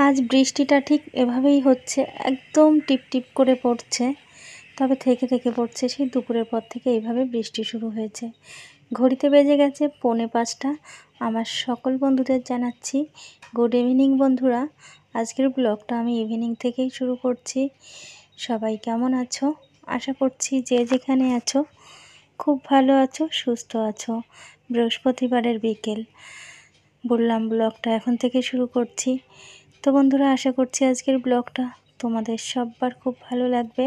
আজ বৃষ্টিটা ঠিক এভাবেই হচ্ছে, একদম টিপটিপ করে পড়ছে। তবে থেকে থেকে পড়ছে, সেই দুপুরের পর থেকে এইভাবে বৃষ্টি শুরু হয়েছে। ঘড়িতে বেজে গেছে 4:45। আমার সকল বন্ধুদের জানাচ্ছি গুড ইভিনিং বন্ধুরা। আজকের ব্লগটা আমি ইভিনিং থেকেই শুরু করছি। সবাই কেমন আছো? আশা করছি যে যেখানে আছো খুব ভালো আছো, সুস্থ আছো। বৃহস্পতিবারের বিকেল, বললাম ব্লগটা এখন থেকে শুরু করছি। তো বন্ধুরা, আশা করছি আজকের ব্লগটা তোমাদের সবার খুব ভালো লাগবে।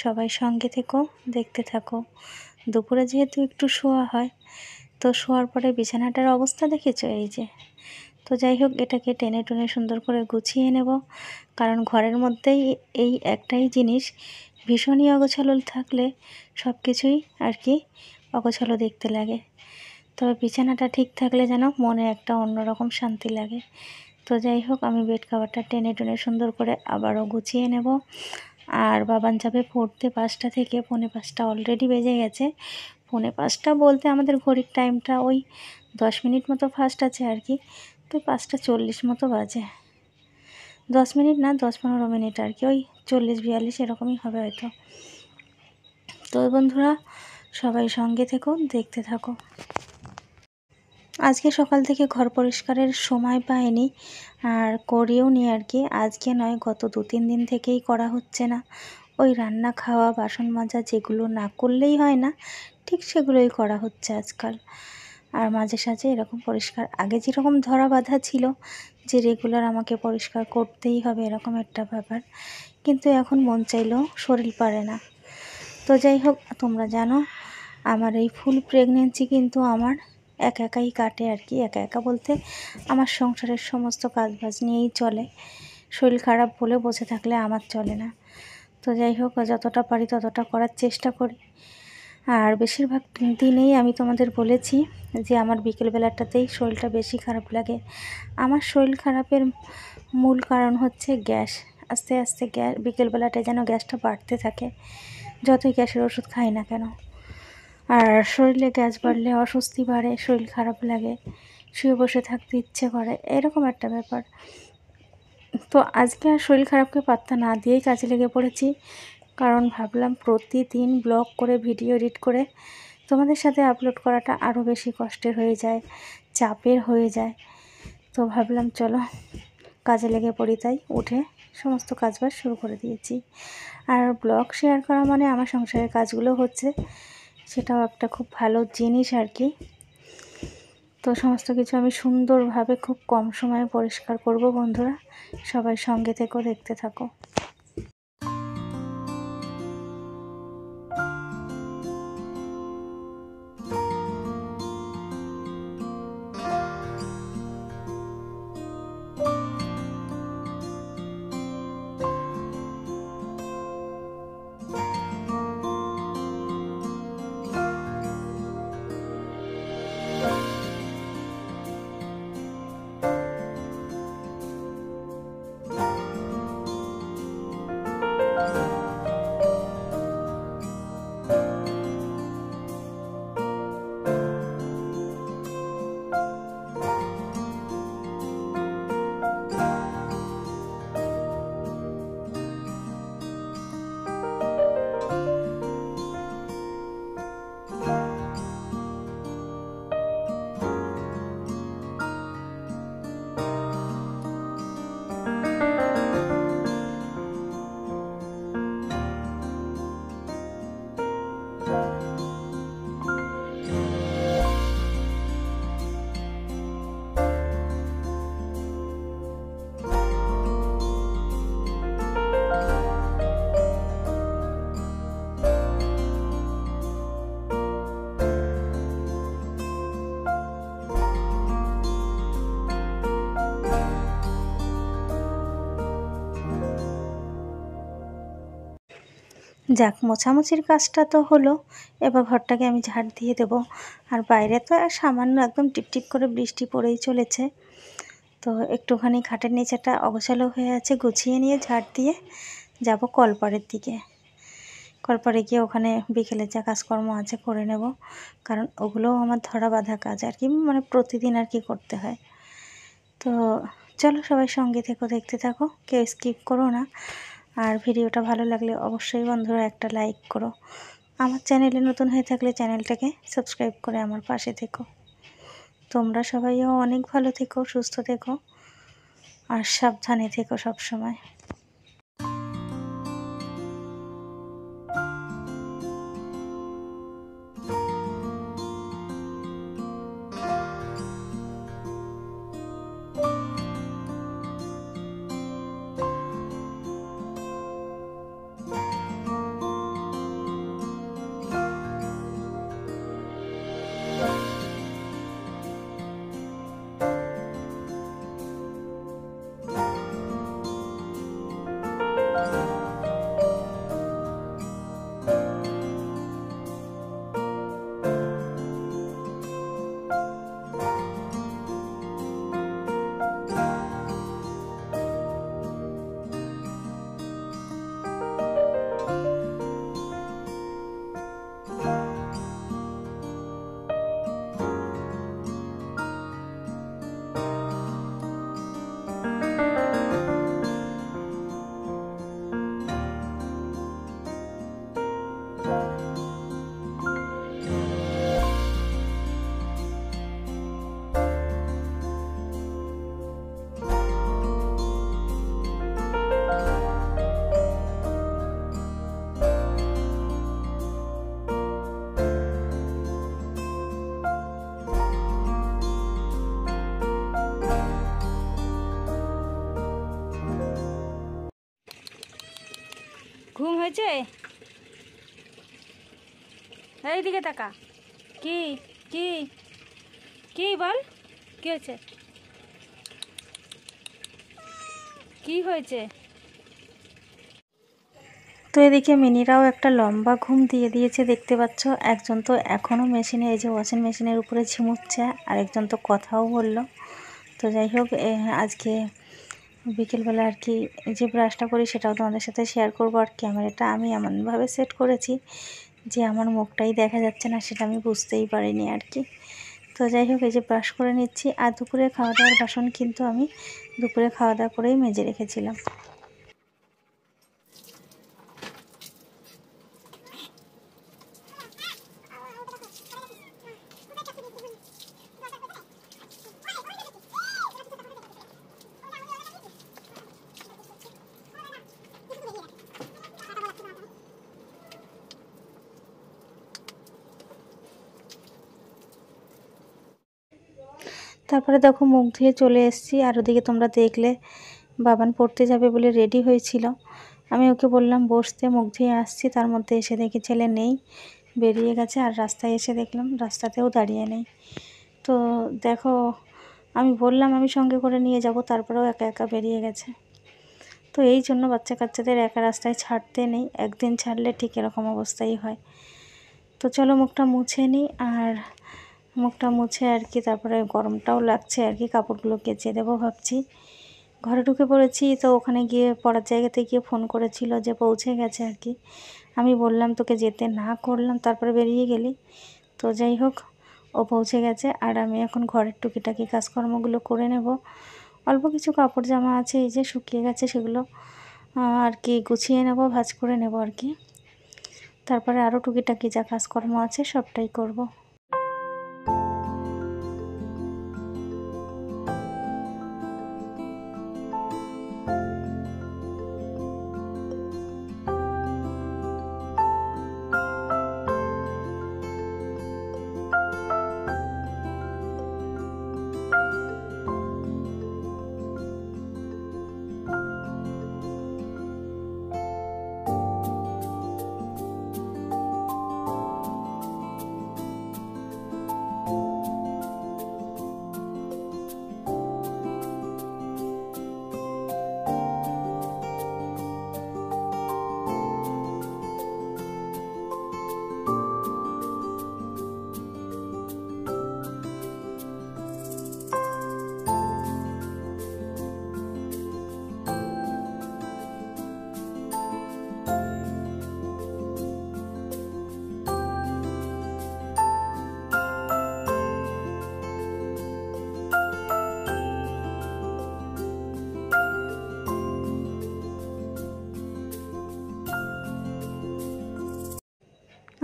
সবাই সঙ্গে থেকো, দেখতে থাকো। দুপুরে যেহেতু একটু শোয়া হয়, তো শোয়ার পরে বিছানাটার অবস্থা দেখেছো, এই যে। তো যাই হোক, এটাকে টেনে টুনে সুন্দর করে গুছিয়ে নেব, কারণ ঘরের মধ্যেই এই একটাই জিনিস, ভীষণই অগোছালো থাকলে সব কিছুই আর কি অগোছালো দেখতে লাগে। তবে বিছানাটা ঠিক থাকলে যেন মনে একটা অন্যরকম শান্তি লাগে। তো যাই হোক, আমি বেড কভারটা টেনে টুনে সুন্দর করে আবারও গুছিয়ে নেব। আর বাবান যাবে পড়তে 5টা থেকে, 4:45 অলরেডি বেজে গেছে। 4:45 বলতে আমাদের ঘড়ির টাইমটা ওই 10 মিনিট মতো ফাস্ট আছে আর কি। তো 5:40 মতো বাজে, 10 মিনিট না, 10-15 মিনিট আর কি, ওই 40-42 এরকমই হবে হয়তো। তো বন্ধুরা, সবাই সঙ্গে থেকো, দেখতে থাকো। আজকে সকাল থেকে ঘর পরিষ্কারের সময় পাইনি, আর করিও নি আর কি। আজকে নয়, গত 2-3 দিন থেকেই করা হচ্ছে না। ওই রান্না, খাওয়া, বাসন মাজা যেগুলো না করলেই হয় না, ঠিক সেগুলোই করা হচ্ছে আজকাল। আর মাঝে সাঝে এরকম পরিষ্কার, আগে যেরকম ধরা বাঁধা ছিল যে রেগুলার আমাকে পরিষ্কার করতেই হবে, এরকম একটা ব্যাপার, কিন্তু এখন মন চাইলেও শরীর পারে না। তো যাই হোক, তোমরা জানো আমার এই ফুল প্রেগনেন্সি কিন্তু আমার একাই কাটে আর কি। একা বলতে আমার সংসারের সমস্ত কাজবাজ নিয়েই চলে। শরীর খারাপ বলে বসে থাকলে আমার চলে না। তো যাই হোক, যতটা পারি ততটা করার চেষ্টা করি। আর বেশিরভাগ দিনেই আমি তোমাদের বলেছি যে আমার বিকেলবেলাটাতেই শরীরটা বেশি খারাপ লাগে। আমার শরীর খারাপের মূল কারণ হচ্ছে গ্যাস। আস্তে আস্তে বিকেলবেলাটায় যেন গ্যাসটা বাড়তে থাকে, যতই গ্যাসের ওষুধ খাই না কেন। আর শরীরে গ্যাস বাড়লে অস্বস্তি বাড়ে, শরীর খারাপ লাগে, শুয়ে বসে থাকতে ইচ্ছে করে, এরকম একটা ব্যাপার। তো আজকে আর শরীর খারাপকে পাত্তা না দিয়েই কাজে লেগে পড়েছি, কারণ ভাবলাম প্রতিদিন ব্লগ করে ভিডিও এডিট করে তোমাদের সাথে আপলোড করাটা আরও বেশি কষ্টের হয়ে যায়, চাপের হয়ে যায়। তো ভাবলাম চলো কাজে লেগে পড়ি, তাই উঠে সমস্ত কাজবাজ শুরু করে দিয়েছি। আর ব্লগ শেয়ার করা মানে আমার সংসারের কাজগুলো হচ্ছে, সেটাও একটা খুব ভালো জিনিস আর কি। তো সমস্ত কিছু আমি সুন্দরভাবে খুব কম সময়ে পরিষ্কার করব বন্ধুরা। সবাই সঙ্গে থেকো, দেখতে থাকো। যাক, মোছামুছির কাজটা তো হলো, এবার ঘরটাকে আমি ঝাড় দিয়ে দেব। আর বাইরে তো সামান্য একদম টিপটিপ করে বৃষ্টি পড়েই চলেছে। তো একটুখানি খাটের নিচেটা অগোছালো হয়ে আছে, গুছিয়ে নিয়ে ঝাড় দিয়ে যাব কলপাড়ের দিকে। কলপাড়ে গিয়ে ওখানে বিকেলে যা কাজকর্ম আছে করে নেব, কারণ ওগুলোও আমার ধরা বাঁধা কাজ আর কি, মানে প্রতিদিন আর কি করতে হয়। তো চলো সবাই সঙ্গে থেকো, দেখতে থাকো, কেউ স্কিপ করো না। আর ভিডিওটা ভালো লাগলে অবশ্যই বন্ধুরা একটা লাইক করো। আমার চ্যানেলে নতুন হয়ে থাকলে চ্যানেলটাকে সাবস্ক্রাইব করে আমার পাশে থেকো। তোমরা সবাইও অনেক ভালো থেকো, সুস্থ থেকো আর সাবধানে থেকো সব সময়। ঘুম হয়েছে? এইদিকে তাকা। কি কি কি বল, কি হয়েছে? কি হয়েছে? তো এদিকে মিনিরাও একটা লম্বা ঘুম দিয়ে দিয়েছে, দেখতে পাচ্ছ। একজন তো এখনও মেশিনে, এই যে ওয়াশিং মেশিনের উপরে ঝিমুচ্ছে, আর একজন তো কথাও বলল। তো যাই হোক, আজকে বিকেলবেলা আর কি যে ব্রাশটা করি সেটাও তোমাদের সাথে শেয়ার করবো। আর ক্যামেরাটা আমি এমনভাবে সেট করেছি যে আমার মুখটাই দেখা যাচ্ছে না, সেটা আমি বুঝতেই পারিনি আর কি। তো যাই হোক, এই যে ব্রাশ করে নিচ্ছি। আর দুপুরে খাওয়া দাওয়ার বাসন কিন্তু আমি দুপুরে খাওয়া দাওয়া করেই মেজে রেখেছিলাম। তারপরে দেখো মুখ ধুয়ে চলে এসেছি। আর ওদিকে তোমরা দেখলে বাবান পড়তে যাবে বলে রেডি হয়েছিল। আমি ওকে বললাম বসতে, মুখ ধুয়ে আসছি, তার মধ্যে এসে দেখি ছেলে নেই, বেরিয়ে গেছে। আর রাস্তায় এসে দেখলাম রাস্তাতেও দাঁড়িয়ে নেই। তো দেখো, আমি বললাম আমি সঙ্গে করে নিয়ে যাব, তারপরেও একা একা বেরিয়ে গেছে। তো এই জন্য বাচ্চা কাচ্চাদের একা রাস্তায় ছাড়তে নেই, একদিন ছাড়লে ঠিক এরকম অবস্থাই হয়। তো চলো মুখটা মুছে নিই। আর মুখটা মুছে আর কি, তারপরে গরমটাও লাগছে আর কি, কাপড়গুলো কেচে দেবো ভাবছি। ঘরে ঢুকে পড়েছি, তো ওখানে গিয়ে পড়ার জায়গাতে গিয়ে ফোন করেছিল যে পৌঁছে গেছে আর কি। আমি বললাম তোকে যেতে না করলাম, তারপরে বেরিয়ে গেলি। তো যাই হোক, ও পৌঁছে গেছে। আর আমি এখন ঘরের টুকিটাকি কাজকর্মগুলো করে নেব। অল্প কিছু কাপড় জামা আছে, এই যে শুকিয়ে গেছে, সেগুলো আর কি গুছিয়ে নেব, ভাঁজ করে নেব আর কি। তারপরে আরও টুকিটাকি যা কাজকর্ম আছে সবটাই করব।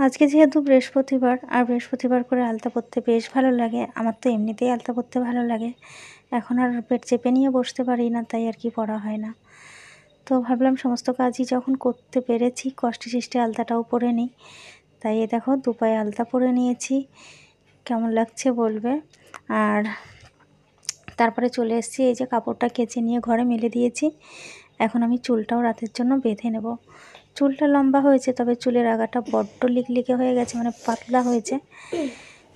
আজকে যেহেতু বৃহস্পতিবার, আর বৃহস্পতিবার করে আলতা পরতে বেশ ভালো লাগে। আমার তো এমনিতেই আলতা পরতে ভালো লাগে, এখন আর পেট চেপে নিয়ে বসতে পারি না, তাই আর কি পরা হয় না। তো ভাবলাম সমস্ত কাজই যখন করতে পেরেছি, কষ্টে সৃষ্টে আলতাটাও পরে নিই। তাই এ দেখো দুপায়ে আলতা পরে নিয়েছি, কেমন লাগছে বলবে। আর তারপরে চলে এসেছি, এই যে কাপড়টা কেচে নিয়ে ঘরে মেলে দিয়েছি। এখন আমি চুলটাও রাতের জন্য বেঁধে নেব। চুলটা লম্বা হয়েছে, তবে চুলের আগাটা বড্ড লিকলিকে হয়ে গেছে, মানে পাতলা হয়েছে।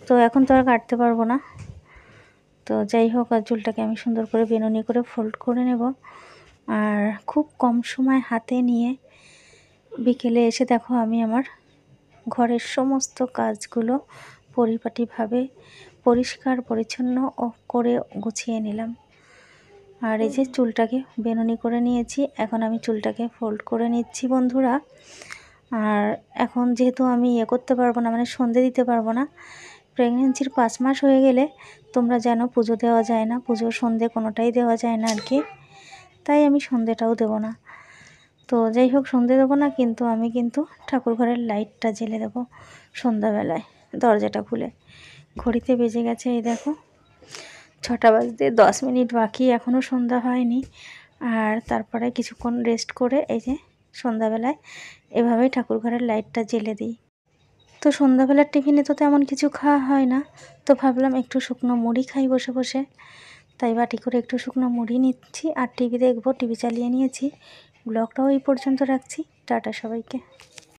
তো এখন তো আর কাটতে পারবো না। তো যাই হোক, আর চুলটাকে আমি সুন্দর করে বেনুনি করে ফোল্ড করে নেব। আর খুব কম সময় হাতে নিয়ে বিকেলে এসে দেখো আমি আমার ঘরের সমস্ত কাজগুলো পরিপাটিভাবে পরিষ্কার পরিচ্ছন্ন করে গুছিয়ে নিলাম। আর এই যে চুলটাকে বেনুনি করে নিয়েছি, এখন আমি চুলটাকে ফোল্ড করে নিচ্ছি বন্ধুরা। আর এখন যেহেতু আমি করতে পারবো না, মানে সন্ধে দিতে পারবো না, প্রেগনেন্সির 5 মাস হয়ে গেলে তোমরা জানো পুজো দেওয়া যায় না, পুজোর সন্ধে কোনোটাই দেওয়া যায় না আর কি। তাই আমি সন্ধেটাও দেবো না। তো যাই হোক, সন্ধে দেবো না, কিন্তু আমি ঠাকুর ঘরের লাইটটা জ্বেলে দেবো সন্ধ্যাবেলায়, দরজাটা খুলে। ঘড়িতে বেজে গেছে এই দেখো 6টা বাজতে 10 মিনিট বাকি, এখনও সন্ধ্যা হয়নি। আর তারপরে কিছুক্ষণ রেস্ট করে এই যে সন্ধ্যাবেলায় এভাবেই ঠাকুর ঘরের লাইটটা জ্বেলে দিই। তো সন্ধ্যাবেলার টিফিনে তো তেমন কিছু খাওয়া হয় না, তো ভাবলাম একটু শুকনো মুড়ি খাই বসে বসে। তাই বাটি করে একটু শুকনো মুড়ি নিচ্ছি, আর টিভি দেখবো, টিভি চালিয়ে নিয়েছি। ব্লগটাও এই পর্যন্ত রাখছি। টাটা সবাইকে।